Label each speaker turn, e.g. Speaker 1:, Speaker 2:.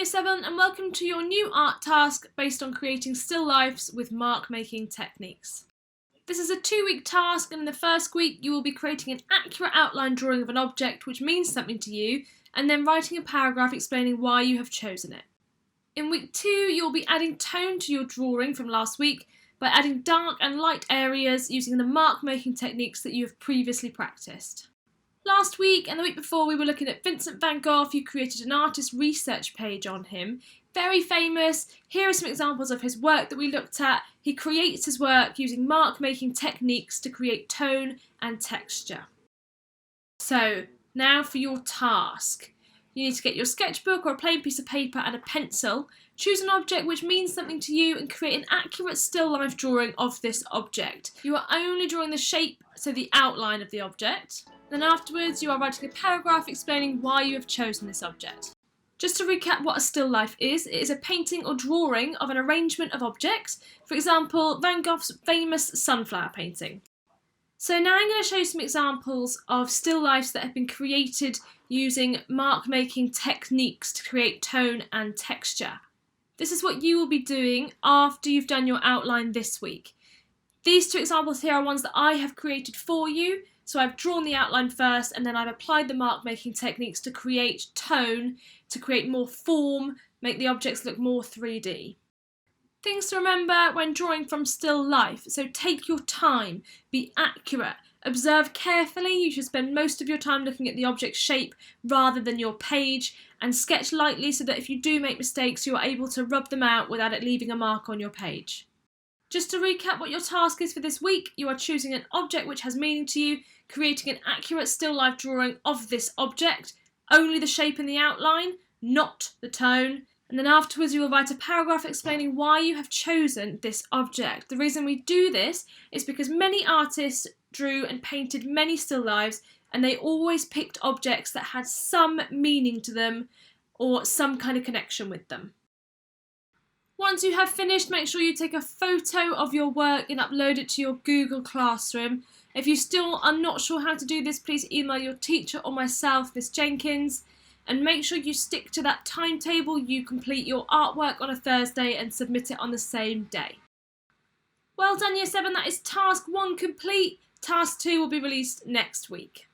Speaker 1: Year 7 and welcome to your new art task based on creating still lifes with mark making techniques. This is a 2-week task, and in the first week you will be creating an accurate outline drawing of an object which means something to you and then writing a paragraph explaining why you have chosen it. In week 2 you will be adding tone to your drawing from last week by adding dark and light areas using the mark making techniques that you have previously practiced. Last week and the week before we were looking at Vincent van Gogh. You created an artist research page on him. Very famous. Here are some examples of his work that we looked at. He creates his work using mark-making techniques to create tone and texture. So, now for your task. You need to get your sketchbook or a plain piece of paper and a pencil. Choose an object which means something to you and create an accurate still life drawing of this object. You are only drawing the shape, so the outline of the object. Then afterwards you are writing a paragraph explaining why you have chosen this object. Just to recap what a still life is, it is a painting or drawing of an arrangement of objects, for example Van Gogh's famous sunflower painting. So now I'm going to show you some examples of still lifes that have been created using mark making techniques to create tone and texture. This is what you will be doing after you've done your outline this week. These 2 examples here are ones that I have created for you. So I've drawn the outline first and then I've applied the mark making techniques to create tone, to create more form, make the objects look more 3D. Things to remember when drawing from still life. So take your time, be accurate, observe carefully. You should spend most of your time looking at the object's shape rather than your page, and sketch lightly so that if you do make mistakes you are able to rub them out without it leaving a mark on your page. Just to recap what your task is for this week, you are choosing an object which has meaning to you, creating an accurate still life drawing of this object, only the shape and the outline, not the tone, and then afterwards you will write a paragraph explaining why you have chosen this object. The reason we do this is because many artists drew and painted many still lifes and they always picked objects that had some meaning to them or some kind of connection with them. Once you have finished, make sure you take a photo of your work and upload it to your Google Classroom. If you still are not sure how to do this, please email your teacher or myself, Miss Jenkins, and make sure you stick to that timetable. You complete your artwork on a Thursday and submit it on the same day. Well done Year 7, that is task 1 complete. Task 2 will be released next week.